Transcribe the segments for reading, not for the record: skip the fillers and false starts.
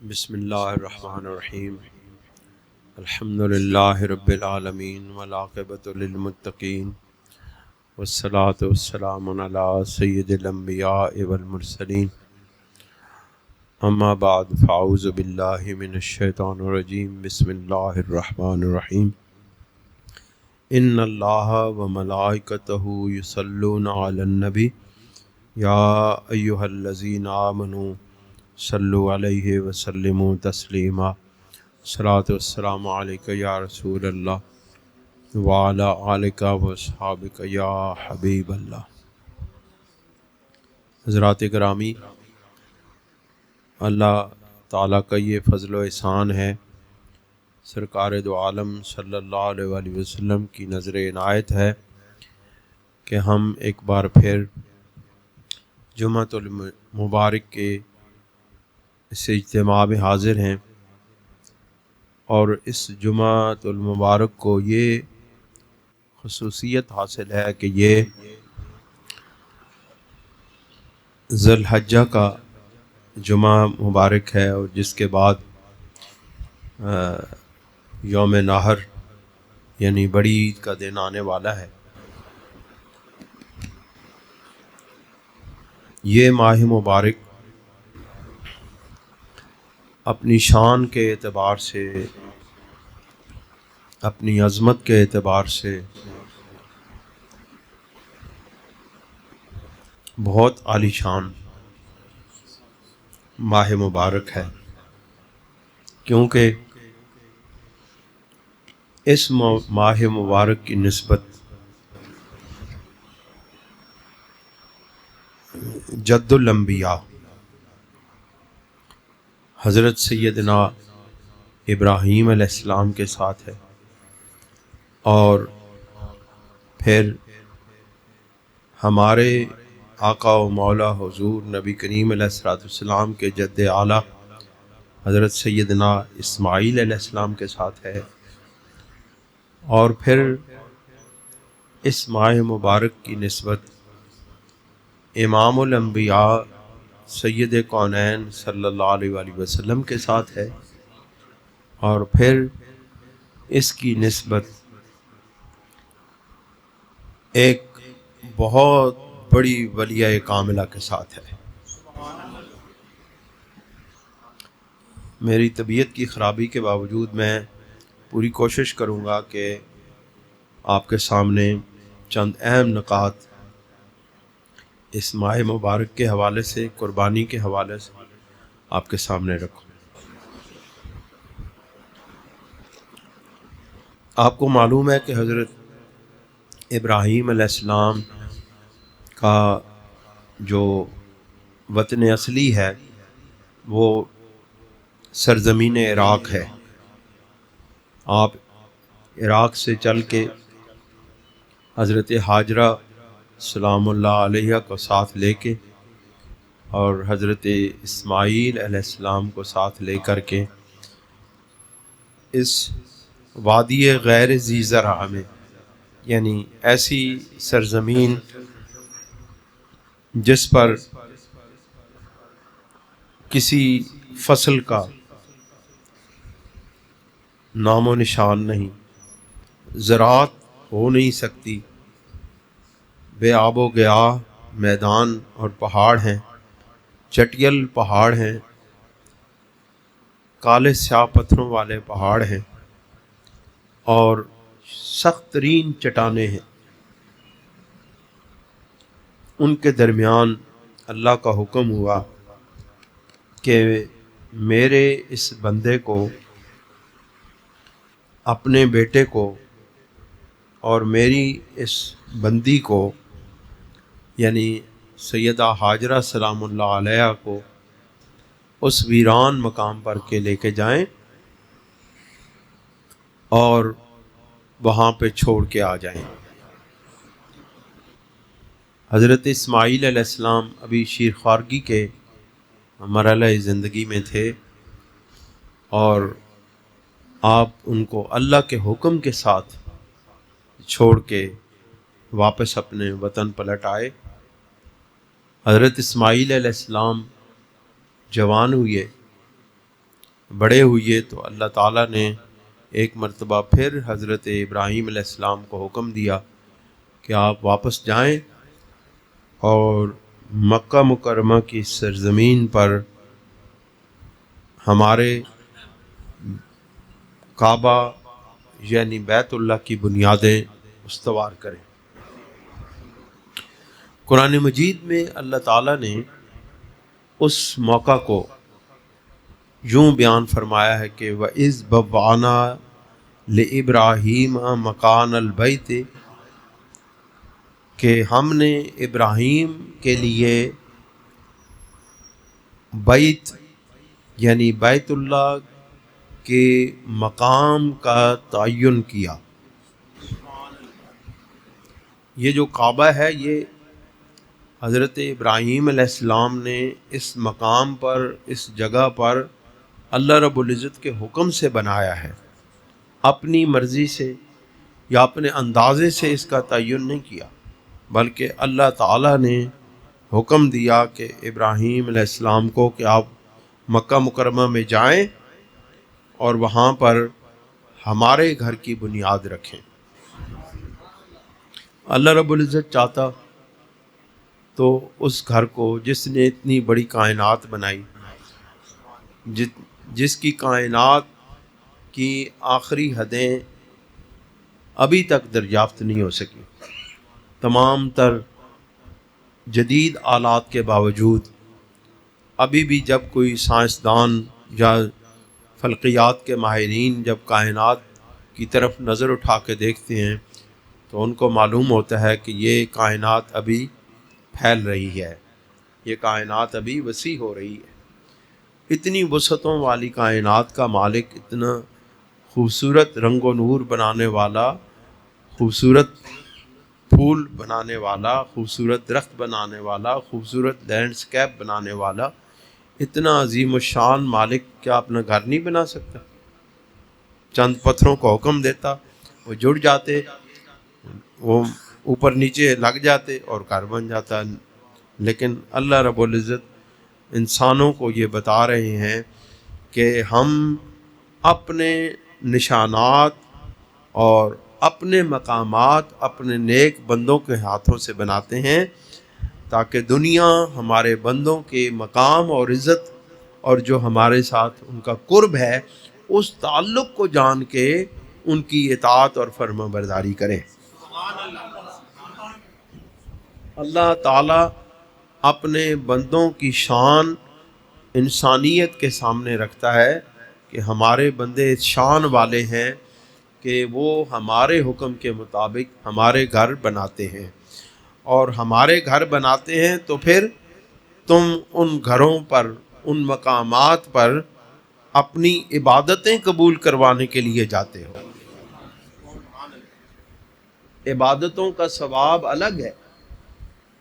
بسم اللہ الرحمن الرحیم الحمد للہ رب العالمین والعاقبۃ للمتقین والصلاة والسلام علی سید الانبیاء والمرسلین اما بعد فاعوذ باللہ من الشیطان الرجیم بسم اللہ الرحمن الرحیم ان اللہ وملائکتہ یصلون علی النبی یا ایہا الذین آمنوا صلوا علیہ وسلموا تسلیما صلاۃ والسلام علیک یا رسول اللہ وعلی آلک واصحابک یا حبیب اللہ۔ حضرات گرامی، اللہ تعالیٰ کا یہ فضل و احسان ہے، سرکار دو عالم صلی اللہ علیہ وآلہ وسلم کی نظر عنایت ہے کہ ہم ایک بار پھر جمعۃ المبارک کے اس اجتماع میں حاضر ہیں، اور اس جمعۃ المبارک کو یہ خصوصیت حاصل ہے کہ یہ ذی الحجہ کا جمعہ مبارک ہے، اور جس کے بعد یوم نحر یعنی بڑی عید کا دن آنے والا ہے۔ یہ ماہ مبارک اپنی شان کے اعتبار سے، اپنی عظمت کے اعتبار سے بہت عالی شان ماہ مبارک ہے، کیونکہ اس ماہ مبارک کی نسبت جد الانبیاء حضرت سیدنا ابراہیم علیہ السلام کے ساتھ ہے، اور پھر ہمارے آقا و مولا حضور نبی کریم علیہ السلام کے جد اعلیٰ حضرت سیدنا اسماعیل علیہ السلام کے ساتھ ہے، اور پھر اس ماہ مبارک کی نسبت امام الانبیاء سید کونین صلی اللہ علیہ وآلہ وسلم کے ساتھ ہے، اور پھر اس کی نسبت ایک بہت بڑی ولیہ کاملہ کے ساتھ ہے۔ میری طبیعت کی خرابی کے باوجود میں پوری کوشش کروں گا کہ آپ کے سامنے چند اہم نکات اس ماہ مبارک کے حوالے سے، قربانی کے حوالے سے آپ کے سامنے رکھوں۔ آپ کو معلوم ہے کہ حضرت ابراہیم علیہ السلام کا جو وطن اصلی ہے وہ سرزمین عراق ہے۔ آپ عراق سے چل کے حضرت ہاجرہ سلام اللہ علیہ کو ساتھ لے کے، اور حضرت اسماعیل علیہ السلام کو ساتھ لے کر کے اس وادی غیر ذی زرع میں، یعنی ایسی سرزمین جس پر کسی فصل کا نام و نشان نہیں، زراعت ہو نہیں سکتی، بے آب و گیاہ میدان اور پہاڑ ہیں، چٹیل پہاڑ ہیں، کالے سیاہ پتھروں والے پہاڑ ہیں، اور سخت ترین چٹانیں ہیں۔ ان کے درمیان اللہ کا حکم ہوا کہ میرے اس بندے کو، اپنے بیٹے کو، اور میری اس بندی کو یعنی سیدہ ہاجرہ سلام اللہ علیہ کو اس ویران مقام پر کے لے کے جائیں اور وہاں پہ چھوڑ کے آ جائیں۔ حضرت اسماعیل علیہ السلام ابھی شیرخوارگی کے مرحلہ زندگی میں تھے، اور آپ ان کو اللہ کے حکم کے ساتھ چھوڑ کے واپس اپنے وطن پلٹ آئے۔ حضرت اسماعیل علیہ السلام جوان ہوئے، بڑے ہوئے تو اللہ تعالیٰ نے ایک مرتبہ پھر حضرت ابراہیم علیہ السلام کو حکم دیا کہ آپ واپس جائیں اور مکہ مکرمہ کی سرزمین پر ہمارے کعبہ یعنی بیت اللہ کی بنیادیں استوار کریں۔ قرآن مجید میں اللہ تعالیٰ نے اس موقع کو یوں بیان فرمایا ہے کہ وَإِذْ بَوَّأْنَا لِإِبْرَاهِيمَ مَكَانَ الْبَيْتِ، کہ ہم نے ابراہیم کے لیے بیت یعنی بیت اللہ کے مقام کا تعین کیا۔ یہ جو کعبہ ہے یہ حضرت ابراہیم علیہ السلام نے اس مقام پر، اس جگہ پر اللہ رب العزت کے حکم سے بنایا ہے، اپنی مرضی سے یا اپنے اندازے سے اس کا تعین نہیں کیا، بلکہ اللہ تعالیٰ نے حکم دیا کہ ابراہیم علیہ السلام کو کہ آپ مکہ مکرمہ میں جائیں اور وہاں پر ہمارے گھر کی بنیاد رکھیں۔ اللہ رب العزت چاہتا تو اس گھر کو، جس نے اتنی بڑی کائنات بنائی، جس کی کائنات کی آخری حدیں ابھی تک دریافت نہیں ہو سکی، تمام تر جدید آلات کے باوجود ابھی بھی جب کوئی سائنسدان یا فلکیات کے ماہرین جب کائنات کی طرف نظر اٹھا کے دیکھتے ہیں تو ان کو معلوم ہوتا ہے کہ یہ کائنات ابھی پھیل رہی ہے، یہ کائنات ابھی وسیع ہو رہی ہے۔ اتنی وسعتوں والی کائنات کا مالک، اتنا خوبصورت رنگ و نور بنانے والا، خوبصورت پھول بنانے والا، خوبصورت درخت بنانے والا، خوبصورت لینڈسکیپ بنانے والا، اتنا عظیم الشان مالک کیا اپنا گھر نہیں بنا سکتا؟ چند پتھروں کو حکم دیتا، وہ جڑ جاتے، وہ اوپر نیچے لگ جاتے اور گھر بن جاتا۔ لیکن اللہ رب العزت انسانوں کو یہ بتا رہے ہیں کہ ہم اپنے نشانات اور اپنے مقامات اپنے نیک بندوں کے ہاتھوں سے بناتے ہیں، تاکہ دنیا ہمارے بندوں کے مقام اور عزت اور جو ہمارے ساتھ ان کا قرب ہے اس تعلق کو جان کے ان کی اطاعت اور فرما برداری کریں۔ اللہ تعالیٰ اپنے بندوں کی شان انسانیت کے سامنے رکھتا ہے کہ ہمارے بندے شان والے ہیں کہ وہ ہمارے حکم کے مطابق ہمارے گھر بناتے ہیں، اور ہمارے گھر بناتے ہیں تو پھر تم ان گھروں پر، ان مقامات پر اپنی عبادتیں قبول کروانے کے لیے جاتے ہو۔ عبادتوں کا ثواب الگ ہے،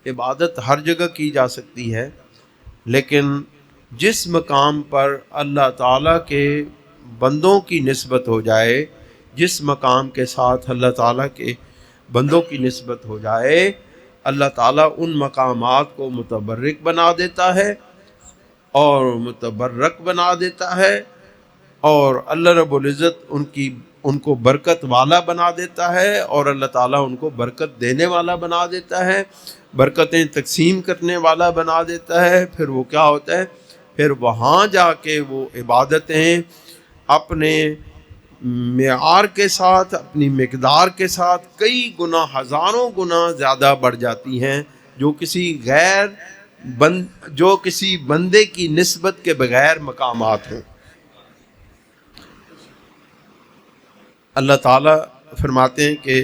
عبادت ہر جگہ کی جا سکتی ہے، لیکن جس مقام پر اللہ تعالیٰ کے بندوں کی نسبت ہو جائے، جس مقام کے ساتھ اللہ تعالیٰ کے بندوں کی نسبت ہو جائے، اللہ تعالیٰ ان مقامات کو متبرک بنا دیتا ہے اور متبرک بنا دیتا ہے، اور اللہ رب العزت ان کو برکت والا بنا دیتا ہے، اور اللہ تعالیٰ ان کو برکت دینے والا بنا دیتا ہے، برکتیں تقسیم کرنے والا بنا دیتا ہے۔ پھر وہ کیا ہوتا ہے؟ پھر وہاں جا کے وہ عبادتیں اپنے معیار کے ساتھ، اپنی مقدار کے ساتھ کئی گنا، ہزاروں گنا زیادہ بڑھ جاتی ہیں، جو کسی بندے کی نسبت کے بغیر مقامات ہیں۔ اللہ تعالیٰ فرماتے ہیں کہ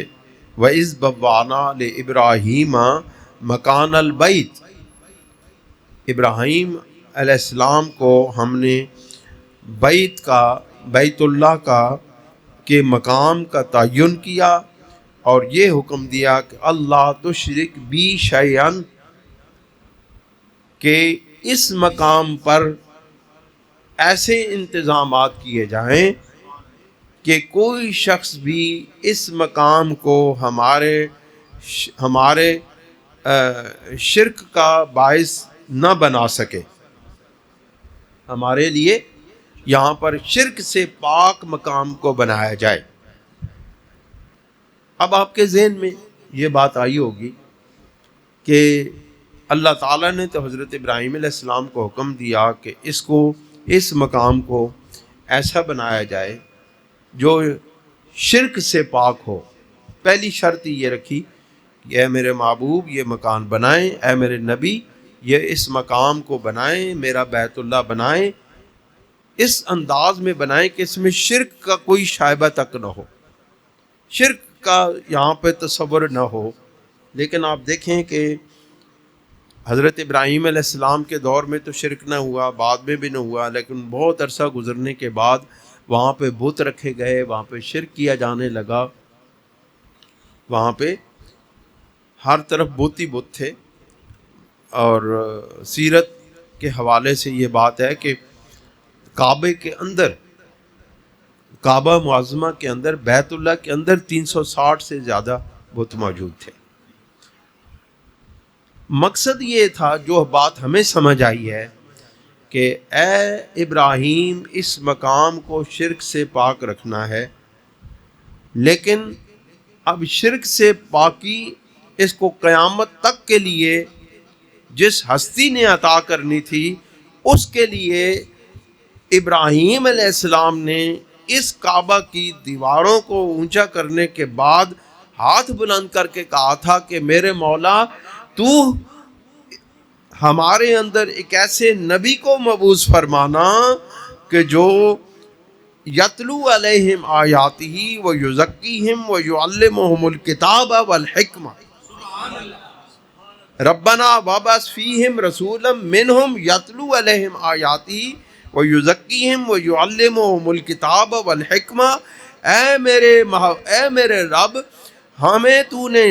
وَإِذْ بَوَّأْنَا لِإِبْرَاهِيمَ مَكَانَ الْبَيْتِ، ابراہیم علیہ السلام کو ہم نے بیت اللہ کا کے مقام کا تعین کیا اور یہ حکم دیا کہ اللہ تشرک بی شیئن، کہ اس مقام پر ایسے انتظامات کیے جائیں کہ کوئی شخص بھی اس مقام کو ہمارے شرک کا باعث نہ بنا سکے، ہمارے لیے یہاں پر شرک سے پاک مقام کو بنایا جائے۔ اب آپ کے ذہن میں یہ بات آئی ہوگی کہ اللہ تعالیٰ نے تو حضرت ابراہیم علیہ السلام کو حکم دیا کہ اس مقام کو ایسا بنایا جائے جو شرک سے پاک ہو۔ پہلی شرط یہ رکھی کہ اے میرے محبوب یہ مکان بنائیں، اے میرے نبی یہ اس مقام کو بنائیں، میرا بیت اللہ بنائیں، اس انداز میں بنائیں کہ اس میں شرک کا کوئی شائبہ تک نہ ہو، شرک کا یہاں پہ تصور نہ ہو۔ لیکن آپ دیکھیں کہ حضرت ابراہیم علیہ السلام کے دور میں تو شرک نہ ہوا، بعد میں بھی نہ ہوا، لیکن بہت عرصہ گزرنے کے بعد وہاں پہ بت رکھے گئے، وہاں پہ شرک کیا جانے لگا، وہاں پہ ہر طرف بت ہی بت تھے۔ اور سیرت کے حوالے سے یہ بات ہے کہ کعبے کے اندر، کعبہ معظمہ کے اندر، بیت اللہ کے اندر 360 سے زیادہ بت موجود تھے۔ مقصد یہ تھا، جو بات ہمیں سمجھ آئی ہے کہ اے ابراہیم اس مقام کو شرک سے پاک رکھنا ہے، لیکن اب شرک سے پاکی اس کو قیامت تک کے لیے جس ہستی نے عطا کرنی تھی، اس کے لیے ابراہیم علیہ السلام نے اس کعبہ کی دیواروں کو اونچا کرنے کے بعد ہاتھ بلند کر کے کہا تھا کہ میرے مولا تو ہمارے اندر ایک ایسے نبی کو مبعوث فرمانا کہ جو یتلو علیہم آیاتہ ویزکیہم ویعلمہم الکتاب والحکمہ ربنا وابعث فیہم رسولا منہم یتلو علیہم آیاتہ ویزکیہم ویعلمہم الکتاب والحکمہ۔ اے میرے رب، ہمیں تو نے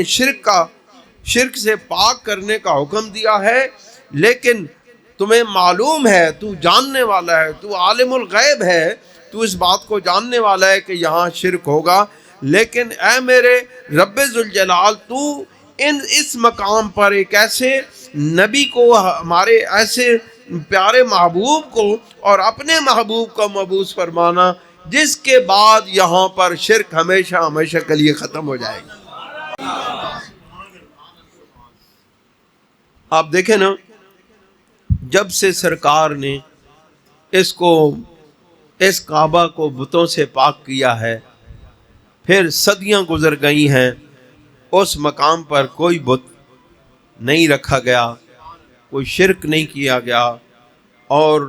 شرک سے پاک کرنے کا حکم دیا ہے، لیکن تمہیں معلوم ہے، تو جاننے والا ہے، تو عالم الغیب ہے، تو اس بات کو جاننے والا ہے کہ یہاں شرک ہوگا، لیکن اے میرے رب ذوالجلال تو اس مقام پر ایک ایسے نبی کو، ہمارے ایسے پیارے محبوب کو اور اپنے محبوب کو مبعوث فرمانا جس کے بعد یہاں پر شرک ہمیشہ ہمیشہ کے لیے ختم ہو جائے گی۔ آپ دیکھیں نا، جب سے سرکار نے اس کعبہ کو بتوں سے پاک کیا ہے، پھر صدیاں گزر گئی ہیں، اس مقام پر کوئی بت نہیں رکھا گیا، کوئی شرک نہیں کیا گیا، اور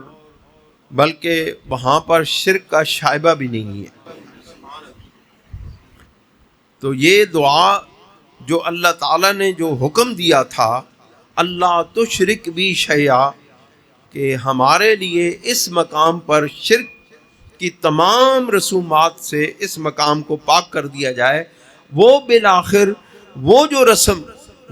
بلکہ وہاں پر شرک کا شائبہ بھی نہیں ہے۔ تو یہ دعا جو اللہ تعالیٰ نے جو حکم دیا تھا، اللہ تشرک بھی شیئا، کہ ہمارے لیے اس مقام پر شرک کی تمام رسومات سے اس مقام کو پاک کر دیا جائے، وہ بالآخر وہ جو رسم،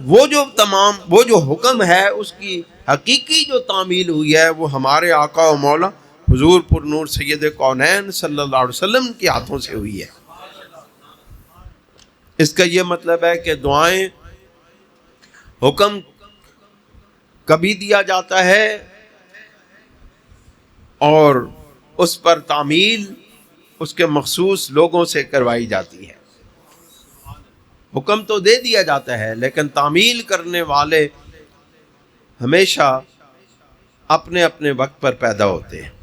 وہ جو حکم ہے، اس کی حقیقی جو تعمیل ہوئی ہے، وہ ہمارے آقا و مولا حضور پر نور سید کونین صلی اللہ علیہ وسلم کے ہاتھوں سے ہوئی ہے۔ اس کا یہ مطلب ہے کہ دعائیں حکم کبھی دیا جاتا ہے اور اس پر تعمیل اس کے مخصوص لوگوں سے کروائی جاتی ہے۔ حکم تو دے دیا جاتا ہے، لیکن تعمیل کرنے والے ہمیشہ اپنے اپنے وقت پر پیدا ہوتے ہیں۔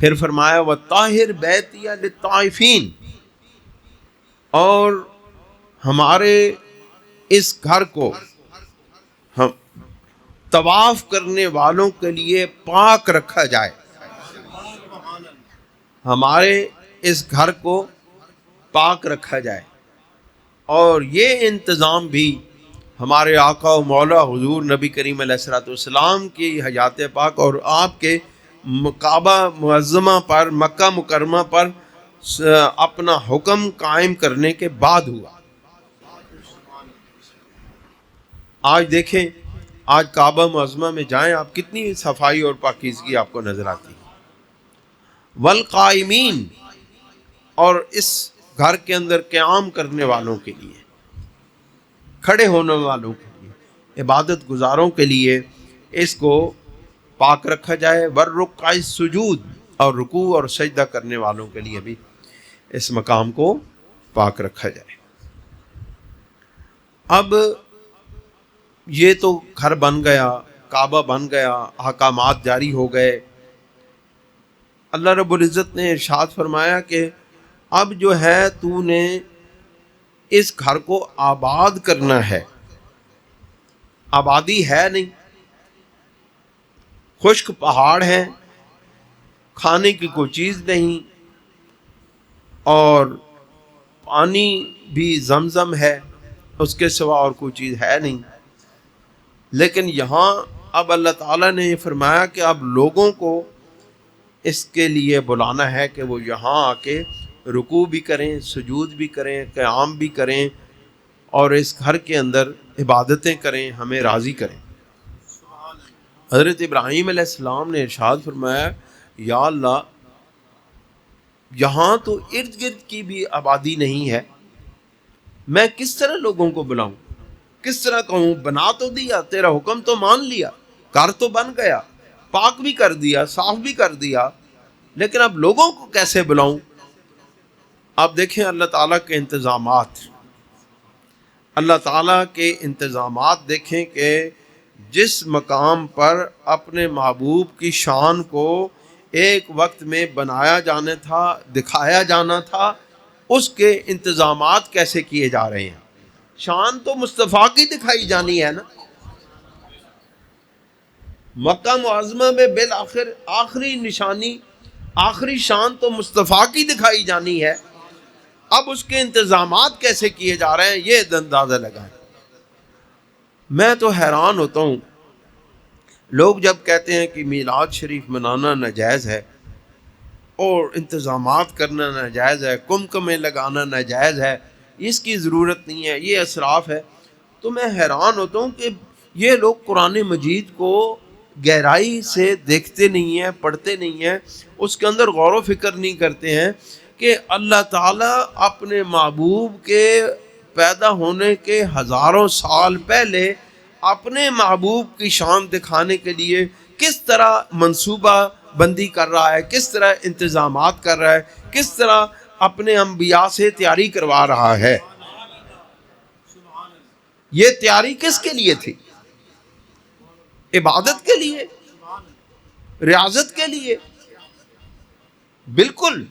پھر فرمایا وَطَاهِرْ بَيْتِيَ لِلطَّائِفِينَ، اور ہمارے اس گھر کو ہم طواف کرنے والوں کے لیے پاک رکھا جائے، ہمارے اس گھر کو پاک رکھا جائے۔ اور یہ انتظام بھی ہمارے آقا و مولا حضور نبی کریم علیہ الصلوۃ والسلام کی حیات پاک اور آپ کے کعبہ معظمہ پر، مکہ مکرمہ پر اپنا حکم قائم کرنے کے بعد ہوا۔ آج دیکھیں، آج کعبہ معظمہ میں جائیں آپ، کتنی صفائی اور پاکیزگی آپ کو نظر آتی ہے۔ والقائمین، اور اس گھر کے اندر قیام کرنے والوں کے لیے، کھڑے ہونے والوں کے لیے، عبادت گزاروں کے لیے اس کو پاک رکھا جائے۔ والرکع السجود، اور رکوع اور سجدہ کرنے والوں کے لیے بھی اس مقام کو پاک رکھا جائے۔ اب یہ تو گھر بن گیا، کعبہ بن گیا، احکامات جاری ہو گئے۔ اللہ رب العزت نے ارشاد فرمایا کہ اب جو ہے تو نے اس گھر کو آباد کرنا ہے۔ آبادی ہے نہیں، خشک پہاڑ ہیں، کھانے کی کوئی چیز نہیں، اور پانی بھی زمزم ہے، اس کے سوا اور کوئی چیز ہے نہیں۔ لیکن یہاں اب اللہ تعالیٰ نے یہ فرمایا کہ اب لوگوں کو اس کے لیے بلانا ہے کہ وہ یہاں آ کے رکوع بھی کریں، سجود بھی کریں، قیام بھی کریں، اور اس گھر کے اندر عبادتیں کریں، ہمیں راضی کریں۔ حضرت ابراہیم علیہ السلام نے ارشاد فرمایا، یا اللہ یہاں تو ارد گرد کی بھی آبادی نہیں ہے، میں کس طرح لوگوں کو بلاؤں، کس طرح کہوں؟ بنا تو دیا، تیرا حکم تو مان لیا، گھر تو بن گیا، پاک بھی کر دیا، صاف بھی کر دیا، لیکن اب لوگوں کو کیسے بلاؤں؟ اب دیکھیں اللہ تعالیٰ کے انتظامات، اللہ تعالیٰ کے انتظامات دیکھیں کہ جس مقام پر اپنے محبوب کی شان کو ایک وقت میں بنایا جانا تھا، دکھایا جانا تھا، اس کے انتظامات کیسے کیے جا رہے ہیں۔ شان تو مصطفیٰ کی دکھائی جانی ہے نا۔ مکہ معظمہ میں بالآخر آخری نشانی، آخری شان تو مصطفیٰ کی دکھائی جانی ہے، اب اس کے انتظامات کیسے کیے جا رہے ہیں یہ اندازہ لگائیں۔ میں تو حیران ہوتا ہوں، لوگ جب کہتے ہیں کہ میلاد شریف منانا ناجائز ہے اور انتظامات کرنا ناجائز ہے، کمکمیں لگانا ناجائز ہے، اس کی ضرورت نہیں ہے، یہ اسراف ہے، تو میں حیران ہوتا ہوں کہ یہ لوگ قرآن مجید کو گہرائی سے دیکھتے نہیں ہیں، پڑھتے نہیں ہیں، اس کے اندر غور و فکر نہیں کرتے ہیں کہ اللہ تعالیٰ اپنے محبوب کے پیدا ہونے کے ہزاروں سال پہلے اپنے محبوب کی شان دکھانے کے لیے کس طرح منصوبہ بندی کر رہا ہے، کس طرح انتظامات کر رہا ہے، کس طرح اپنے انبیاء سے تیاری کروا رہا ہے۔ یہ تیاری کس کے لیے تھی؟ عبادت کے لیے، ریاضت کے لیے، بالکل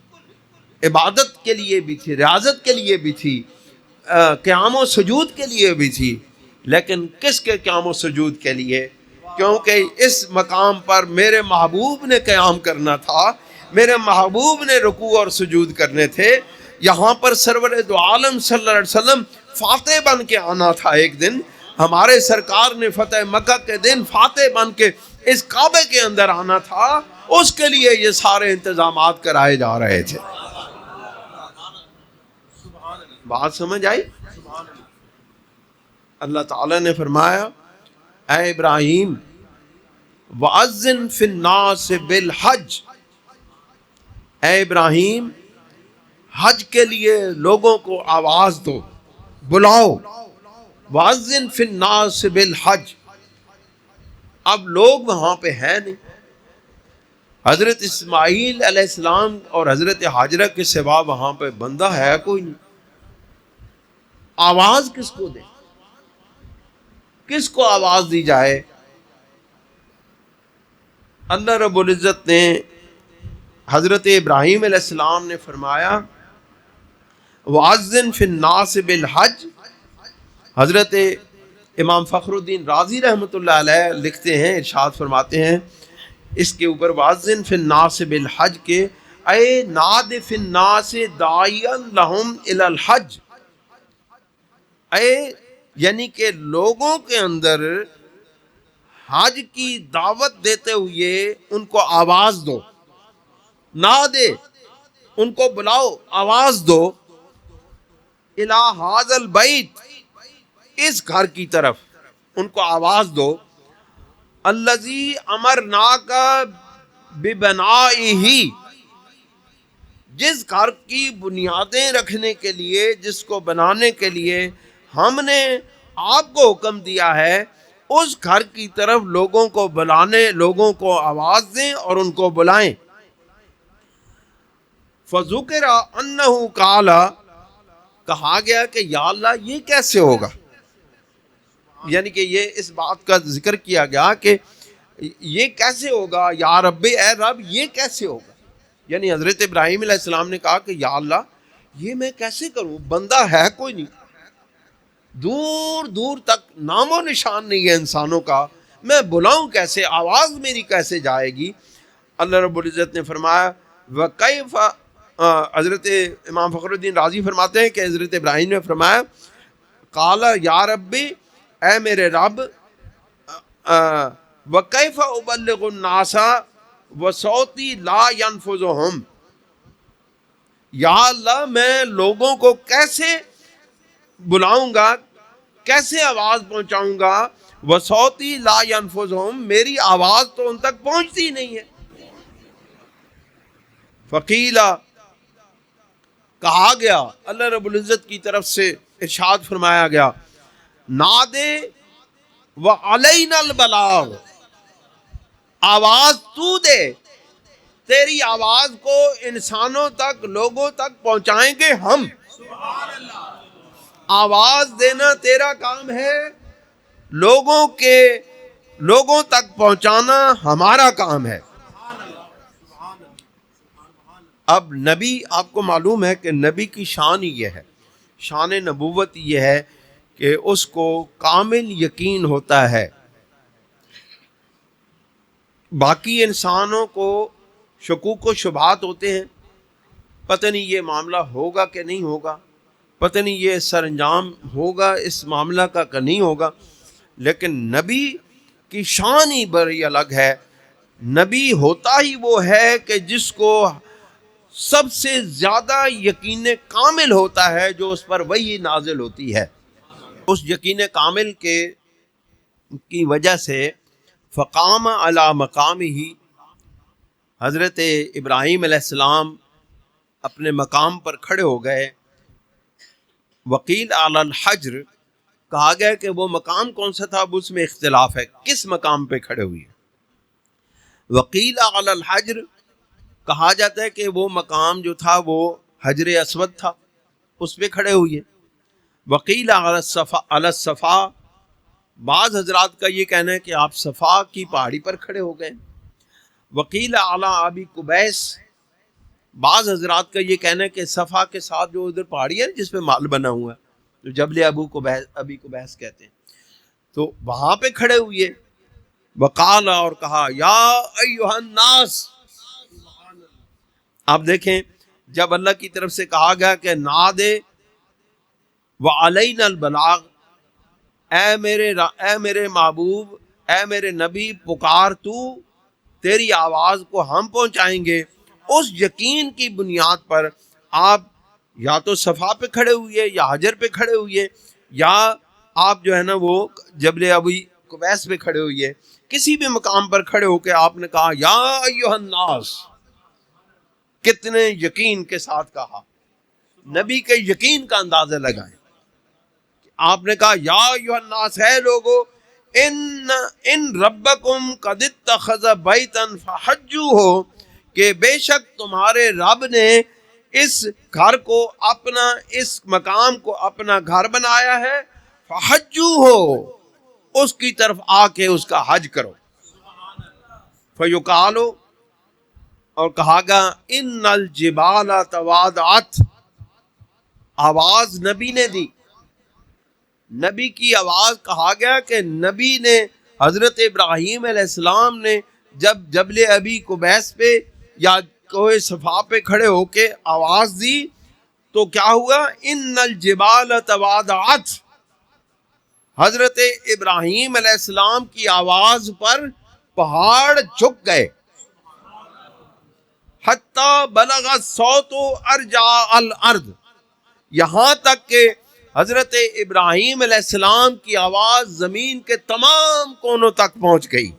عبادت کے لیے بھی تھی، ریاضت کے لیے بھی تھی، قیام و سجود کے لیے بھی تھی، لیکن کس کے قیام و سجود کے لیے؟ کیونکہ اس مقام پر میرے محبوب نے قیام کرنا تھا، میرے محبوب نے رکوع اور سجود کرنے تھے، یہاں پر سرور دو عالم صلی اللہ علیہ وسلم فاتح بن کے آنا تھا۔ ایک دن ہمارے سرکار نے فتح مکہ کے دن فاتح بن کے اس کعبے کے اندر آنا تھا، اس کے لیے یہ سارے انتظامات کرائے جا رہے تھے۔ بات سمجھ آئی؟ اللہ تعالیٰ نے فرمایا، اے ابراہیم وَأَذِّن فِي النَّاسِ بِالْحَجِّ، اے ابراہیم حج کے لیے لوگوں کو آواز دو، بلاؤ۔ وَأَذِّن فِي النَّاسِ بِالْحَجِّ، اب لوگ وہاں پہ ہیں نہیں، حضرت اسماعیل علیہ السلام اور حضرت ہاجرہ کے سوا وہاں پہ بندہ ہے کوئی نہیں، آواز کس کو دیں، کس کو آواز دی جائے؟ اللہ رب العزت نے حضرت ابراہیم علیہ السلام نے فرمایا وَأَذِّن فِي النَّاسِ بِالْحَجِّ۔ حضرت امام فخر الدین رازی رحمۃ اللہ علیہ لکھتے ہیں، ارشاد فرماتے ہیں اس کے اوپر وَأَذِّن فِي النَّاسِ بِالْحَجِّ کے اے نادِ فِي النَّاسِ دَاعِيًا لَهُمْ إِلَى الْحَجِّ، اے یعنی کہ لوگوں کے اندر حج کی دعوت دیتے ہوئے ان کو آواز دو، نہ دے، ان کو بلاؤ، آواز دو، اِلَى هَذَا الْبَيْتِ، اس گھر کی طرف ان کو آواز دو، الَّذِي أَمَرْنَاكَ بِبَنَائِهِ، جس گھر کی بنیادیں رکھنے کے لیے، جس کو بنانے کے لیے ہم نے آپ کو حکم دیا ہے، اس گھر کی طرف لوگوں کو بلانے، لوگوں کو آواز دیں اور ان کو بلائیں۔ فذکر انہ قال، کہا گیا کہ یا اللہ یہ کیسے ہوگا، یعنی کہ یہ اس بات کا ذکر کیا گیا کہ یہ کیسے ہوگا، یا رب، اے رب یہ کیسے ہوگا. یعنی حضرت ابراہیم علیہ السلام نے کہا کہ یا اللہ یہ میں کیسے کروں، بندہ ہے کوئی نہیں، دور دور تک نام و نشان نہیں ہے انسانوں کا، میں بلاؤں کیسے، آواز میری کیسے جائے گی. اللہ رب العزت نے فرمایا وَكَيْفَ، حضرت امام فخر الدین رازی فرماتے ہیں کہ حضرت ابراہیم نے فرمایا قال یا ربی، اے میرے رب، وَكَيْفَ أُبَلِّغُ النَّاسَ وَصَوْتِي لَا يَنْفُذُهُمْ، یا اللہ میں لوگوں کو کیسے بلاؤں گا، کیسے آواز پہنچاؤں گا، وَصَوْتِي لَا يَنْفُذُهُمْ، میری آواز تو ان تک پہنچتی نہیں ہے. فقیلا، کہا گیا، اللہ رب العزت کی طرف سے ارشاد فرمایا گیا نادے وعلینا البلاغ، آواز تو دے، تیری آواز کو انسانوں تک، لوگوں تک پہنچائیں گے ہم. آواز دینا تیرا کام ہے، لوگوں تک پہنچانا ہمارا کام ہے. اب نبی، آپ کو معلوم ہے کہ نبی کی شان ہی یہ ہے، شان نبوت یہ ہے کہ اس کو کامل یقین ہوتا ہے. باقی انسانوں کو شکوک و شبہات ہوتے ہیں، پتہ نہیں یہ معاملہ ہوگا کہ نہیں ہوگا، پتہ نہیں یہ سر انجام ہوگا اس معاملہ کا کہ نہیں ہوگا، لیکن نبی کی شان ہی بڑی الگ ہے. نبی ہوتا ہی وہ ہے کہ جس کو سب سے زیادہ یقین کامل ہوتا ہے جو اس پر وحی نازل ہوتی ہے. اس یقین کامل کی وجہ سے فقام علی مقامہ، حضرت ابراہیم علیہ السلام اپنے مقام پر کھڑے ہو گئے. وقیل علی الحجر، کہا گیا کہ وہ مقام کون سا تھا، اب اس میں اختلاف ہے کس مقام پہ کھڑے ہوئے. وقیل علی الحجر، کہا جاتا ہے کہ وہ مقام جو تھا وہ حجر اسود تھا، اس پہ کھڑے ہوئے. وقیل علی الصفا، بعض حضرات کا یہ کہنا ہے کہ آپ صفا کی پہاڑی پر کھڑے ہو گئے. وقیل علی ابی قبیس، بعض حضرات کا یہ کہنا ہے کہ صفا کے ساتھ جو ادھر پہاڑی ہے جس پہ مال بنا ہوا ہے، جو جبل ابی قبیس کہتے ہیں، تو وہاں پہ کھڑے ہوئے. وقال، اور کہا یا ایھا الناس. آپ دیکھیں جب اللہ کی طرف سے کہا گیا کہ نادے وعلینا البلاغ، اے میرے محبوب، اے میرے نبی، پکار تو، تیری آواز کو ہم پہنچائیں گے. اس یقین کی بنیاد پر آپ یا تو صفا پہ کھڑے ہوئے، یا حجر پہ کھڑے ہوئے، یا آپ جو ہے نا وہ جبل ابی قبیس پہ کھڑے ہوئے، کسی بھی مقام پر کھڑے ہو کے آپ نے کہا یا ایھا الناس. کتنے یقین کے ساتھ کہا، نبی کے یقین کا اندازہ لگائیں. آپ نے کہا یا ایھا الناس، ہے لوگو، ان ربکم قد اتخذ بیتا فحجوہ، کہ بے شک تمہارے رب نے اس گھر کو اپنا، اس مقام کو اپنا گھر بنایا ہے. فحجوہ، اس کی طرف آ کے اس کا حج کرو. فیقالو، اور کہا گیا ان الجبال توادعت، آواز نبی نے دی، نبی کی آواز. کہا گیا کہ نبی نے، حضرت ابراہیم علیہ السلام نے جب جبل ابی قبیس پہ یا کوہ صفا پہ کھڑے ہو کے آواز دی تو کیا ہوا، ان الجبال توادعت، حضرت ابراہیم علیہ السلام کی آواز پر پہاڑ جھک گئے. حتی بلغ الصوت ارجاء الارض، یہاں تک کہ حضرت ابراہیم علیہ السلام کی آواز زمین کے تمام کونوں تک پہنچ گئی.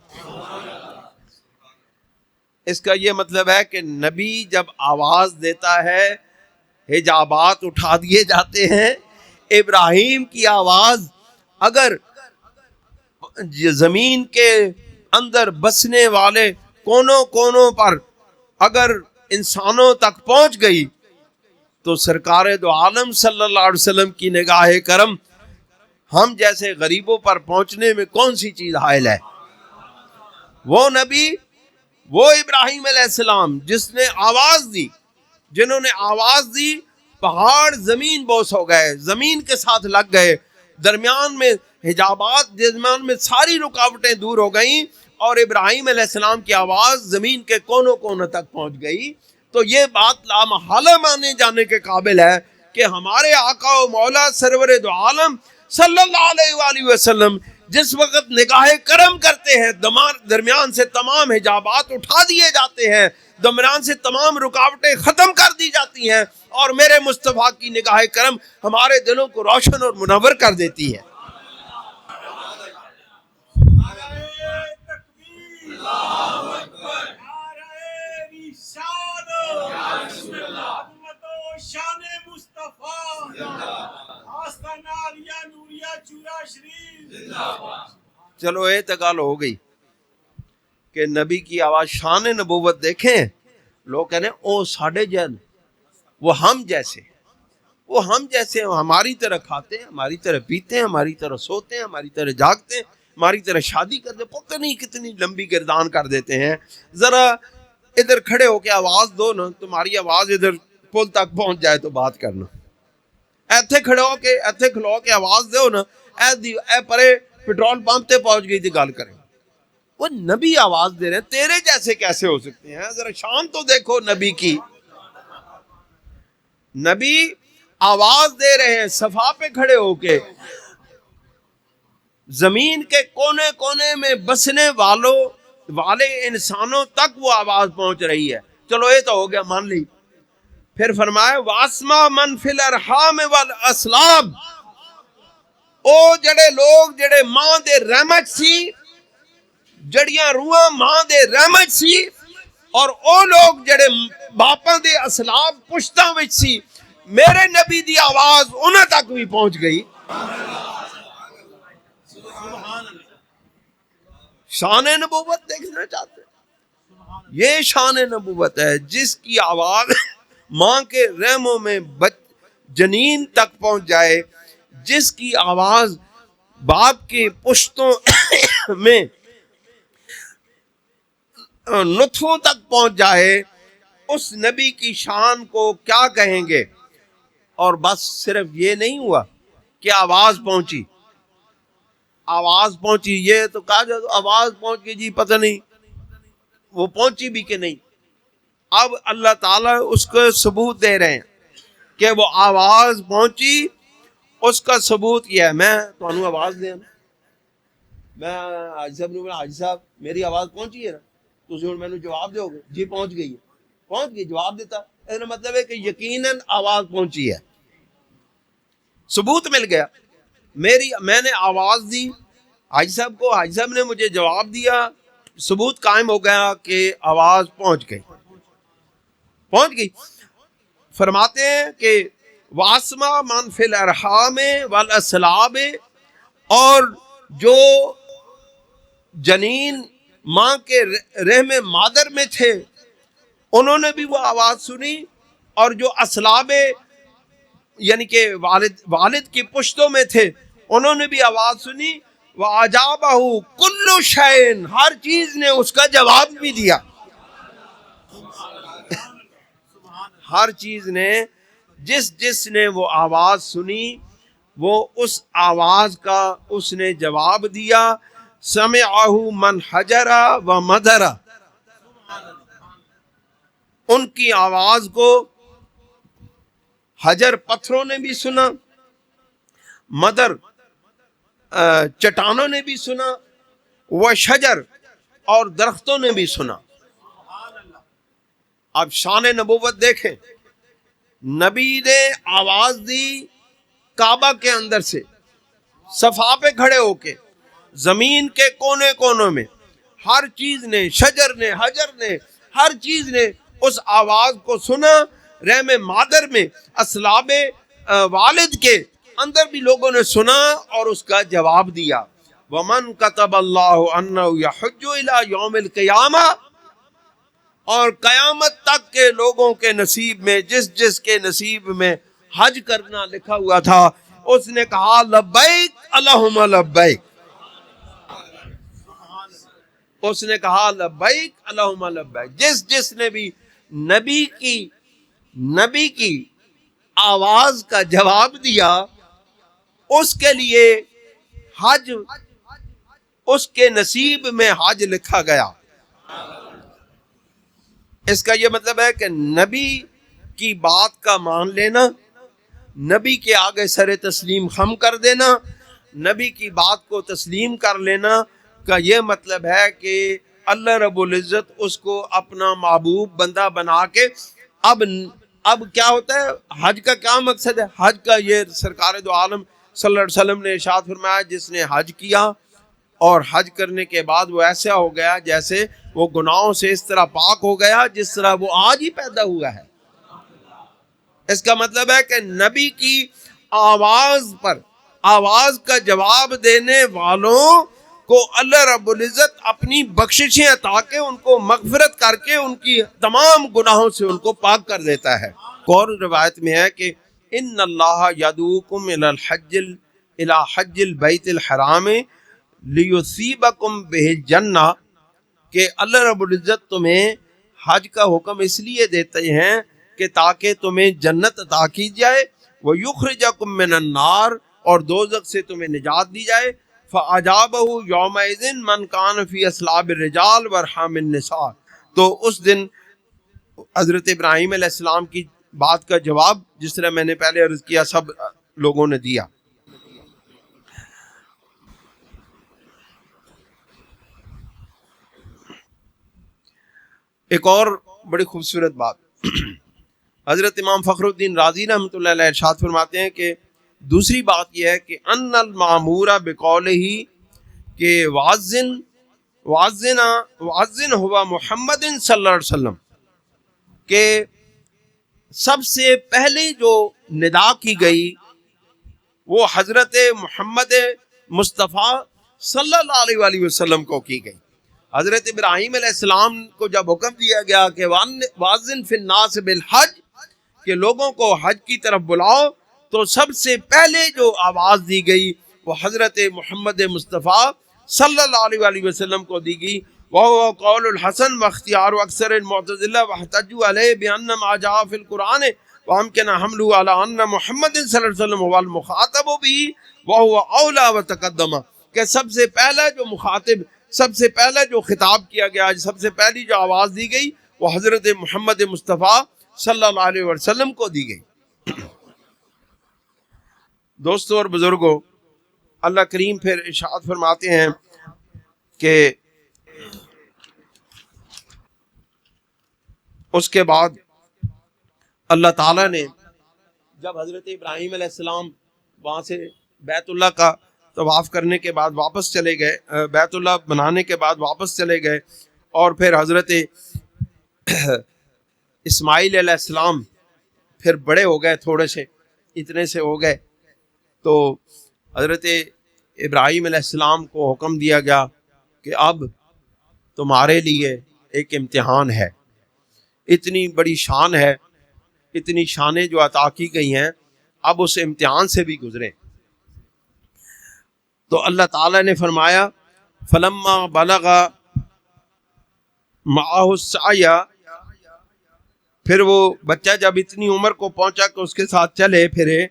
اس کا یہ مطلب ہے کہ نبی جب آواز دیتا ہے حجابات اٹھا دیے جاتے ہیں. ابراہیم کی آواز اگر زمین کے اندر بسنے والے کونوں کونوں پر اگر انسانوں تک پہنچ گئی تو سرکار دو عالم صلی اللہ علیہ وسلم کی نگاہ کرم ہم جیسے غریبوں پر پہنچنے میں کون سی چیز حائل ہے؟ وہ نبی، وہ ابراہیم علیہ السلام جس نے آواز دی، جنہوں نے آواز دی، پہاڑ زمین بوس ہو گئے، زمین کے ساتھ لگ گئے، درمیان میں حجابات، درمیان میں ساری رکاوٹیں دور ہو گئیں اور ابراہیم علیہ السلام کی آواز زمین کے کونوں کونوں تک پہنچ گئی. تو یہ بات لامحالہ مانے جانے کے قابل ہے کہ ہمارے آقا و مولا سرور دو عالم صلی اللہ علیہ وآلہ وسلم جس وقت نگاہ کرم کرتے ہیں، درمیان سے تمام حجابات اٹھا دیے جاتے ہیں، درمیان سے تمام رکاوٹیں ختم کر دی جاتی ہیں، اور میرے مصطفیٰ کی نگاہ کرم ہمارے دلوں کو روشن اور منور کر دیتی ہے. چلو اعتقال ہو گئی کہ نبی کی آواز، شان نبوت دیکھیں. لوگ کہنے او ساڑھے جن، وہ ہم جیسے، وہ ہم جیسے، ہماری طرح کھاتے ہیں، ہماری طرح پیتے ہیں، ہماری طرح سوتے ہیں، ہماری طرح جاگتے ہیں، ہماری طرح شادی کرتے ہیں. پتہ نہیں کتنی لمبی گردان کر دیتے ہیں. ذرا ادھر کھڑے ہو کے آواز دو نا، تمہاری آواز ادھر پل تک پہنچ جائے تو بات کرنا. ایتھے کھڑے ہو کے، ایتھے کھلو کے آواز دو نا، اے پرے پیٹرول پمپ تے پہنچ گئی تھی گل کریں. وہ نبی آواز دے رہے ہیں، تیرے جیسے کیسے ہو سکتے ہیں؟ ذرا شان تو دیکھو نبی کی. نبی آواز دے رہے ہیں صفا پہ کھڑے ہو کے، زمین کے کونے کونے میں بسنے والے انسانوں تک وہ آواز پہنچ رہی ہے. چلو یہ تو ہو گیا، مان لی. پھر فرمایا واسما من فی الارحام والاسلاب، او جڑے لوگ جڑے ماں دے رحمت سی، جڑیاں روحاں ماں دے رحمت سی، اور او لوگ جڑے باپاں دے اسلاب پشتاں وچ سی، میرے نبی دی آواز انہاں تک بھی پہنچ گئی. شان نبوت دیکھنا چاہتے ہیں؟ یہ شان نبوت ہے جس کی آواز ماں کے رحموں میں جنین تک پہنچ جائے، جس کی آواز باپ کے پشتوں میں نطفوں تک پہنچ جائے. اس نبی کی شان کو کیا کہیں گے؟ اور بس صرف یہ نہیں ہوا کہ آواز پہنچی، آواز پہنچی، یہ تو کہا جائے آواز پہنچ گئی جی، پتہ نہیں وہ پہنچی بھی کہ نہیں. اب اللہ تعالیٰ اس کو ثبوت دے رہے ہیں کہ وہ آواز پہنچی. اس کا ثبوت یہ ہے، میں تو انہوں آواز دیں، میں حاجی صاحب نے بولا حاجی صاحب میری آواز پہنچی ہے نا، تو میں نے جواب دو گے جی پہنچ گئی ہے، پہنچ گئی، جواب دیتا. اس کا مطلب ہے کہ یقیناً آواز پہنچی ہے، ثبوت مل گیا. میں نے آواز دی حاجی صاحب کو، حاجی صاحب نے مجھے جواب دیا، ثبوت قائم ہو گیا کہ آواز پہنچ گئی، پہنچ گئی. فرماتے ہیں کہ واسما من فی الارحام والاسلاب، اور جو جنین ماں کے رحم مادر میں تھے انہوں نے بھی وہ آواز سنی، اور جو اسلاب یعنی کہ والد کی پشتوں میں تھے انہوں نے بھی آواز سنی. وَأَجَابَهُ كُلُّ شَيْءٍ، ہر چیز نے اس کا جواب بھی دیا. ہر چیز نے، جس نے وہ آواز سنی وہ اس آواز کا اس نے جواب دیا. سمعہ من حجر و مدر، ان کی آواز کو حجر پتھروں نے بھی سنا، مدر چٹانوں نے بھی سنا، وہ شجر اور درختوں نے بھی سنا. اب شان نبوت دیکھیں، نبی نے آواز دی کعبہ کے اندر سے، صفا پہ کھڑے ہو کے، زمین کے کونے کونوں میں ہر چیز نے، شجر نے، حجر نے، ہر چیز نے اس آواز کو سنا. رحم مادر میں اسلاب والد کے اندر بھی لوگوں نے سنا اور اس کا جواب دیا. وَمَنْ كَتَبَ اللَّهُ أَنَّهُ يَحُجُّ إِلَى يَوْمِ الْقِيَامَةِ، اور قیامت تک کے لوگوں کے نصیب میں جس جس کے نصیب میں حج کرنا لکھا ہوا تھا اس نے کہا لبیک اللہم لبیک، اس نے کہا لبیک اللہم لبیک۔ جس جس نے بھی نبی کی آواز کا جواب دیا اس کے لیے حج، اس کے نصیب میں حج لکھا گیا۔ اس کا یہ مطلب ہے کہ نبی کی بات کا مان لینا، نبی کے آگے سر تسلیم خم کر دینا، نبی کی بات کو تسلیم کر لینا کا یہ مطلب ہے کہ اللہ رب العزت اس کو اپنا محبوب بندہ بنا کے اب کیا ہوتا ہے، حج کا کیا مقصد ہے؟ حج کا یہ سرکار دو عالم صلی اللہ علیہ وسلم نے ارشاد فرمایا جس نے حج کیا اور حج کرنے کے بعد وہ ایسا ہو گیا جیسے وہ گناہوں سے اس طرح پاک ہو گیا جس طرح وہ آج ہی پیدا ہوا ہے۔ اس کا مطلب ہے کہ نبی کی آواز پر آواز کا جواب دینے والوں کو اللہ رب العزت اپنی بخششیں عطا کے ان کو مغفرت کر کے ان کی تمام گناہوں سے ان کو پاک کر دیتا ہے۔ اور روایت میں ہے کہ ان اللہ یدعوکم الی حج البیت الحرام لیصیبکم بہ الجنہ، کہ اللہ رب العزت تمہیں حج کا حکم اس لیے دیتے ہیں کہ تاکہ تمہیں جنت عطا کی جائے، وَيُخْرِجَكُم مِّنَ النَّارِ، اور دوزخ سے تمہیں نجات دی جائے۔ فَأَجَابَهُ يَوْمَئِذٍ مَنْ كَانَ فِي أَصْلَابِ الرِّجَالِ وَأَرْحَامِ النِّسَاءِ، تو اس دن حضرت ابراہیم علیہ السلام کی بات کا جواب جس طرح میں نے پہلے عرض کیا سب لوگوں نے دیا۔ ایک اور بڑی خوبصورت بات حضرت امام فخر الدین رازی رحمۃ اللہ علیہ ارشاد فرماتے ہیں کہ دوسری بات یہ ہے کہ ان المامور بقولہ، کہ واذن ہوا محمد صلی اللہ علیہ وسلم، کہ سب سے پہلے جو ندا کی گئی وہ حضرت محمد مصطفیٰ صلی اللہ علیہ وآلہ وسلم کو کی گئی۔ حضرت ابراہیم علیہ السلام کو جب حکم دیا گیا کہ واذن فی الناس بالحج، کہ لوگوں کو حج کی طرف بلاؤ، تو سب سے پہلے جو آواز دی گئی وہ حضرت محمد مصطفیٰ صلی اللہ علیہ وآلہ وسلم کو دی گئی۔ وَهُوَ قَوْلُ الْحَسَنِ وَاخْتِيَارُ أَكْثَرِ الْمُعْتَزِلَةِ وَاحْتَجُّوا عَلَيْهِ بِأَنَّ مَا جَاءَ فِي الْقُرْآنِ وَأَمْكَنَ حَمْلُهُ عَلَىٰ أَنَّ مُحَمَّدٍ صلی اللہ علیہ وسلم هُوَ الْمُخَاطَبُ بِهِ وَهُوَ أَوْلَىٰ وَتَقَدَّمَ، کہ سب سے پہلا جو مخاطب، سب سے پہلا جو خطاب کیا گیا، سب سے پہلی جو آواز دی گئی وہ حضرت محمد مصطفیٰ صلی اللہ علیہ وسلم کو دی گئی۔ دوستو اور بزرگوں، اللہ کریم پھر ارشاد فرماتے ہیں کہ اس کے بعد اللہ تعالیٰ نے جب حضرت ابراہیم علیہ السلام وہاں سے بیت اللہ کا طواف کرنے کے بعد واپس چلے گئے، بیت اللہ بنانے کے بعد واپس چلے گئے، اور پھر حضرت اسماعیل علیہ السلام پھر بڑے ہو گئے، تھوڑے سے اتنے سے ہو گئے، تو حضرت ابراہیم علیہ السلام کو حکم دیا گیا کہ اب تمہارے لیے ایک امتحان ہے، اتنی بڑی شان ہے، اتنی شانیں جو عطا کی گئی ہیں، اب اس امتحان سے بھی گزریں۔ تو اللہ تعالیٰ نے فرمایا فلما بلغ معه السعی، پھر وہ بچہ جب اتنی عمر کو پہنچا کہ اس کے ساتھ چلے پھرے،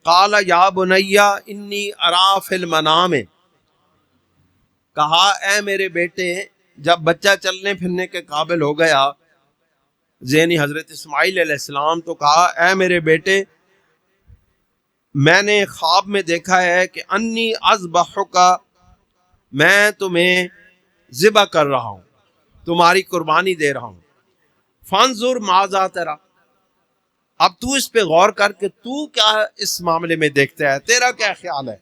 قال یا بنی انی اری فی المنام، کہا اے میرے بیٹے، جب بچہ چلنے پھرنے کے قابل ہو گیا ذہنی حضرت اسماعیل علیہ السلام، تو کہا اے میرے بیٹے، میں نے خواب میں دیکھا ہے کہ انی اذبحک، میں تمہیں ذبح کر رہا ہوں، تمہاری قربانی دے رہا ہوں، فانظر ماذا تری، اب تو اس پہ غور کر کہ تو کیا اس معاملے میں دیکھتا ہے، تیرا کیا خیال ہے؟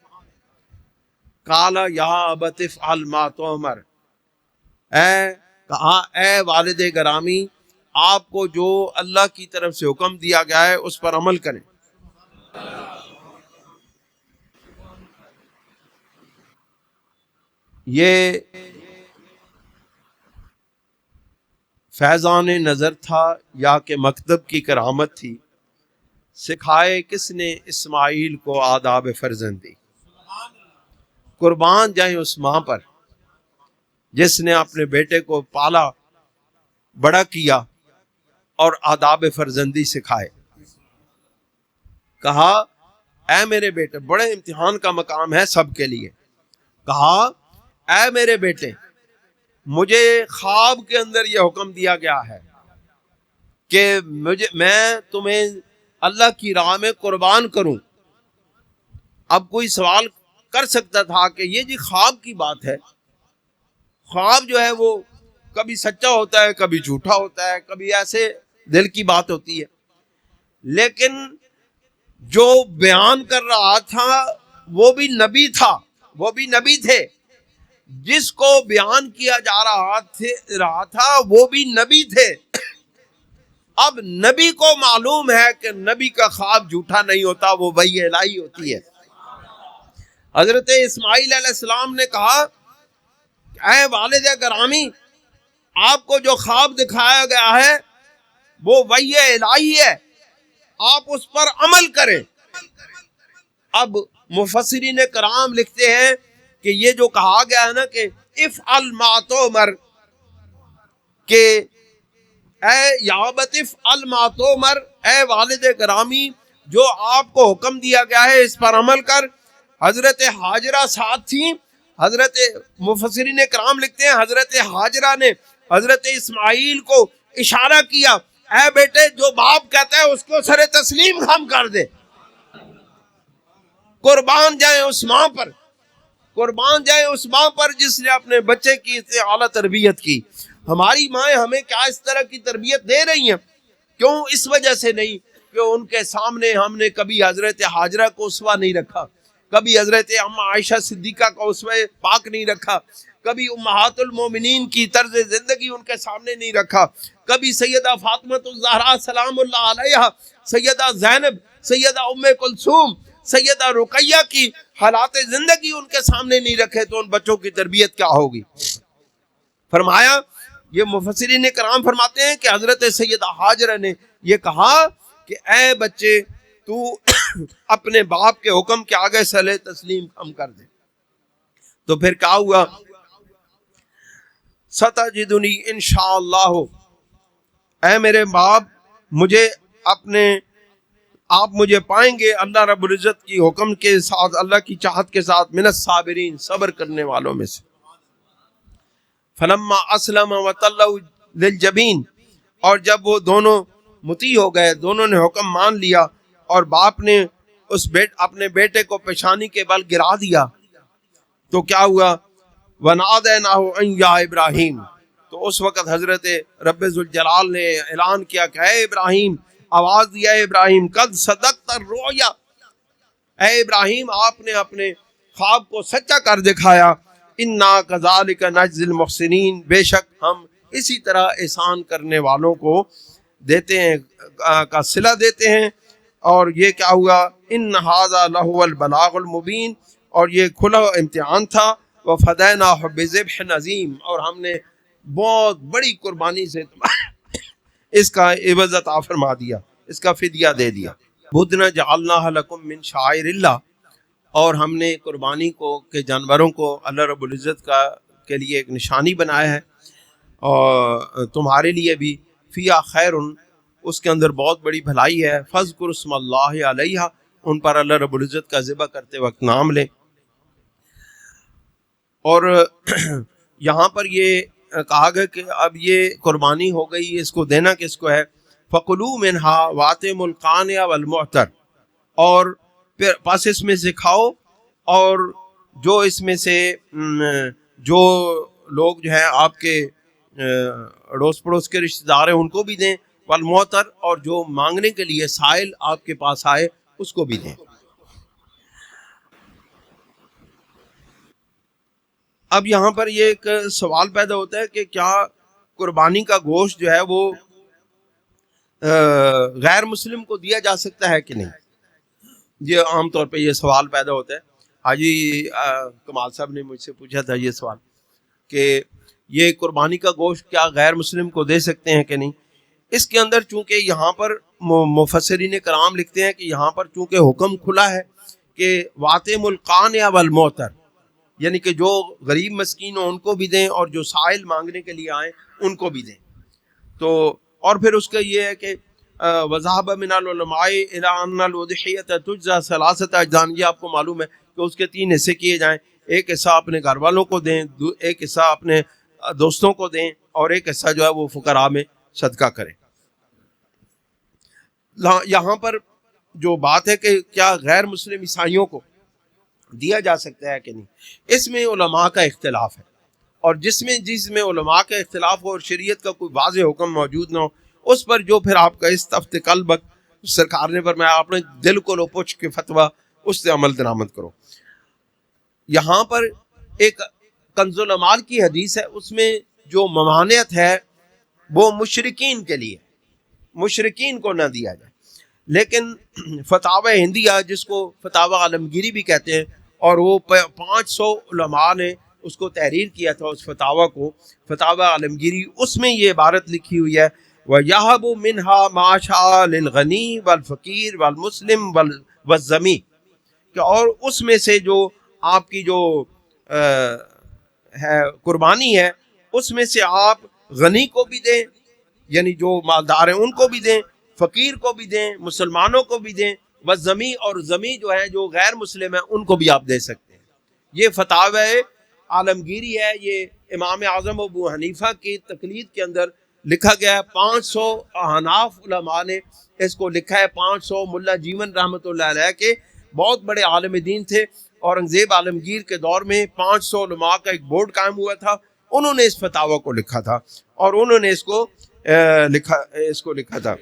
قال یا ابت افعل ما تؤمر، کہا اے والد گرامی، آپ کو جو اللہ کی طرف سے حکم دیا گیا ہے اس پر عمل کریں۔ یہ فیضان نظر تھا یا کہ مکتب کی کرامت تھی، سکھائے کس نے اسماعیل کو آداب فرزندی۔ قربان جائیں اس ماں پر جس نے اپنے بیٹے کو پالا بڑا کیا اور آداب فرزندی سکھائے۔ کہا اے میرے بیٹے، بڑے امتحان کا مقام ہے سب کے لیے، کہا اے میرے بیٹے، مجھے خواب کے اندر یہ حکم دیا گیا ہے کہ میں تمہیں اللہ کی راہ میں قربان کروں۔ اب کوئی سوال کر سکتا تھا کہ یہ جی خواب کی بات ہے، خواب جو ہے وہ کبھی سچا ہوتا ہے، کبھی جھوٹا ہوتا ہے، کبھی ایسے دل کی بات ہوتی ہے، لیکن جو بیان کر رہا تھا وہ بھی نبی تھا، وہ بھی نبی تھے، جس کو بیان کیا جا رہا تھا وہ بھی نبی تھے۔ اب نبی کو معلوم ہے کہ نبی کا خواب جھوٹا نہیں ہوتا، وہ وحی الہی ہوتی ہے۔ حضرت اسماعیل علیہ السلام نے کہا اے والد گرامی، آپ کو جو خواب دکھایا گیا ہے وہ وحی الہی ہے، آپ اس پر عمل کریں۔ اب مفسرین کرام لکھتے ہیں کہ یہ جو کہا گیا ہے نا کہ افعل ما تؤمر، کہ اے یابت افعل ما تؤمر، اے والد گرامی جو آپ کو حکم دیا گیا ہے اس پر عمل کر۔ حضرت ہاجرہ ساتھ تھیں۔ حضرت مفسرین کرام لکھتے ہیں حضرت ہاجرہ نے حضرت اسماعیل کو اشارہ کیا، اے بیٹے جو باپ کہتا ہے اس کو سر تسلیم ہم کر دے۔ قربان جائیں اس ماں پر، قربان جائیں اس ماں پر جس نے اپنے بچے کی اتنی اعلیٰ تربیت کی۔ ہماری مائیں ہمیں کیا اس طرح کی تربیت دے رہی ہیں؟ کیوں؟ اس وجہ سے نہیں کہ ان کے سامنے ہم نے کبھی حضرت ہاجرہ کو اسوہ نہیں رکھا، کبھی حضرت عائشہ صدیقہ کو اسوہ پاک نہیں رکھا، کبھی امہات المومنین کی طرز زندگی ان کے سامنے نہیں رکھا، کبھی سیدہ فاطمہ الزہرا سلام اللہ علیہا، سیدہ زینب، سیدہ ام کلثوم، سیدہ رقیہ کی حالات زندگی ان کے سامنے نہیں رکھے تو ان بچوں کی تربیت کیا ہوگی؟ فرمایا، یہ مفسرین کرام فرماتے ہیں کہ حضرت سیدہ ہاجرہ نے یہ کہا کہ اے بچے تو اپنے باپ کے حکم کے آگے سلے تسلیم ہم کر دے۔ تو پھر کیا ہوا؟ ستجدنی انشاءاللہ، اے میرے باپ مجھے آپ مجھے پائیں گے اللہ رب العزت کی حکم کے ساتھ، اللہ کی چاہت کے ساتھ، من الصابرین، صبر کرنے والوں میں سے۔ فلما اسلم وتلہ للجبین، اور جب وہ دونوں مطیع ہو گئے، دونوں نے حکم مان لیا اور باپ نے اپنے بیٹے کو پیشانی کے بل گرا دیا، تو کیا ہوا؟ وَنَادَيْنَاهُ أَن يَا ابراہیم، تو اس وقت حضرت رب ذوالجلال نے اعلان کیا کہ اے ابراہیم، آواز دیا اے ابراہیم، قد صدقت الرؤیا، اے ابراہیم آپ نے اپنے خواب کو سچا کر دکھایا، انا کذالک نجزی المحسنین، بے شک ہم اسی طرح احسان کرنے والوں کو دیتے ہیں کا صلہ دیتے ہیں۔ اور یہ کیا ہوا؟ ان ھذا لہو البلاغ المبین، اور یہ کھلا امتحان تھا۔ وفدیناہ بذبح عظیم، اور ہم نے بہت بڑی قربانی سے اس کا عوض عطا فرما دیا، اس کا فدیہ دے دیا۔ بدنا جعلناہ لکم من شعائر اللہ، اور ہم نے قربانی کو کہ جانوروں کو اللہ رب العزت کے لیے ایک نشانی بنایا ہے، اور تمہارے لیے بھی، فیہا خیر، اس کے اندر بہت بڑی بھلائی ہے، فاذکر اسم اللہ علیہا، ان پر اللہ رب العزت کا ذبح کرتے وقت نام لیں۔ اور یہاں پر یہ کہا گیا کہ اب یہ قربانی ہو گئی، اس کو دینا کس کو ہے؟ فَقُلُوا مِنْهَا وَأَطْعِمُوا الْقَانِعَ وَالْمُعْتَرَ، اور پھر پس اس میں سے کھاؤ، اور جو اس میں سے جو لوگ جو ہیں آپ کے اڑوس پڑوس کے رشتہ دار ہیں ان کو بھی دیں، والمعتر، اور جو مانگنے کے لیے سائل آپ کے پاس آئے اس کو بھی دیں۔ اب یہاں پر یہ ایک سوال پیدا ہوتا ہے کہ کیا قربانی کا گوشت جو ہے وہ غیر مسلم کو دیا جا سکتا ہے کہ نہیں؟ یہ عام طور پہ یہ سوال پیدا ہوتا ہے۔ حاجی کمال صاحب نے مجھ سے پوچھا تھا یہ سوال کہ یہ قربانی کا گوشت کیا غیر مسلم کو دے سکتے ہیں کہ نہیں. اس کے اندر چونکہ یہاں پر مفسرین کرام لکھتے ہیں کہ یہاں پر چونکہ حکم کھلا ہے کہ واطم القانع والمعتر، یعنی کہ جو غریب مسکین ہوں ان کو بھی دیں اور جو سائل مانگنے کے لیے آئیں ان کو بھی دیں. تو اور پھر اس کا یہ ہے کہ وذهب من العلماء الى ان الاضحیۃ تجزى ثلاثه اجزاء، یہ آپ کو معلوم ہے کہ اس کے 3 حصے کیے جائیں. ایک حصہ اپنے گھر والوں کو دیں، ایک حصہ اپنے دوستوں کو دیں، اور ایک حصہ جو ہے وہ فقراء میں صدقہ کریں. یہاں پر جو بات ہے کہ کیا غیر مسلم عیسائیوں کو دیا جا سکتا ہے کہ نہیں، اس میں علماء کا اختلاف ہے. اور جس میں علماء کا اختلاف ہو اور شریعت کا کوئی واضح حکم موجود نہ ہو، اس پر جو پھر آپ کا اس تفت قلب سرکار نے فرمایا اپنے دل کو لو پوچھ کے فتویٰ اس سے عمل درآمد کرو. یہاں پر ایک کنز العمال کی حدیث ہے، اس میں جو ممانعت ہے وہ مشرکین کے لیے، مشرکین کو نہ دیا جائے. لیکن فتاوی ہندیہ جس کو فتاوی عالمگیری بھی کہتے ہیں، اور وہ 500 علماء نے اس کو تحریر کیا تھا اس فتاوی کو، فتاوی عالمگیری، اس میں یہ عبارت لکھی ہوئی ہے وَيَهَبُ مِنْهَا مَا شَاءَ لِلْغَنِي وَالْفَقِيرِ وَالْمُسْلِمِ وَالذَّمِي، کہ اور اس میں سے جو آپ کی جو ہے قربانی ہے اس میں سے آپ غنی کو بھی دیں، یعنی جو مالدار ہیں ان کو بھی دیں، فقیر کو بھی دیں، مسلمانوں کو بھی دیں، والذمی، اور ذمی جو ہیں جو غیر مسلم ہیں ان کو بھی آپ دے سکتے ہیں. یہ فتاوی عالمگیری ہے، یہ امام اعظم ابو حنیفہ کی تقلید کے اندر لکھا گیا ہے. 500 احناف علماء نے اس کو لکھا ہے. 500 ملا جیون رحمۃ اللہ علیہ کے بہت بڑے عالم دین تھے، اورنگزیب عالمگیر کے دور میں 500 علماء کا ایک بورڈ قائم ہوا تھا، انہوں نے اس فتاوی کو لکھا تھا اور انہوں نے اس کو لکھا تھا.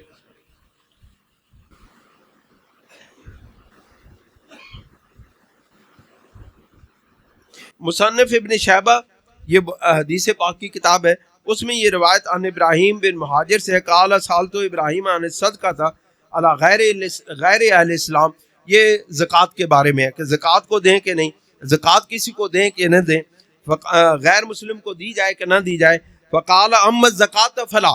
مصنف ابن شیبہ، یہ حدیث پاک کی کتاب ہے، اس میں یہ روایت عن ابراہیم بن مہاجر سے قال سالت ابراہیم عن صدقہ تھا علی غیر اہل اسلام. یہ زکوٰۃ کے بارے میں ہے کہ زکوٰۃ کو دیں کہ نہیں، زکوٰۃ کسی کو دیں کہ نہ دیں، غیر مسلم کو دی جائے کہ نہ دی جائے. فقال اما الزکوٰۃ فلا،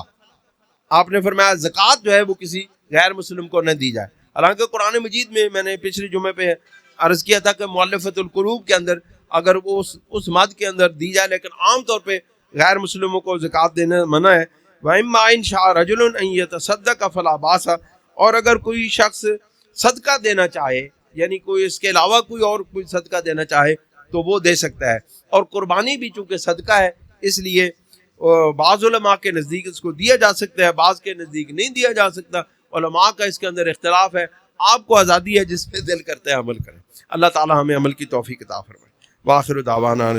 آپ نے فرمایا زکوٰۃ جو ہے وہ کسی غیر مسلم کو نہ دی جائے. حالانکہ قرآن مجید میں نے پچھلے جمعے پہ عرض کیا تھا کہ مؤلفۃ القلوب کے اندر اگر وہ اس مد کے اندر دی جائے، لیکن عام طور پہ غیر مسلموں کو زکوٰۃ دینا منع ہے. وَإِمَّا إِنْ شَاءَ رَجُلٌ أَن يَتَصَدَّقَ فَلَا بَأْسَ، اور اگر کوئی شخص صدقہ دینا چاہے، یعنی کوئی اس کے علاوہ کوئی اور کوئی صدقہ دینا چاہے تو وہ دے سکتا ہے. اور قربانی بھی چونکہ صدقہ ہے اس لیے بعض علماء کے نزدیک اس کو دیا جا سکتا ہے، بعض کے نزدیک نہیں دیا جا سکتا. علماء کا اس کے اندر اختلاف ہے. آپ کو آزادی ہے، جس پہ دل کرتا ہے عمل کریں. اللہ تعالی ہمیں عمل کی توفیق عطا فرمائے. وآخر دعوانا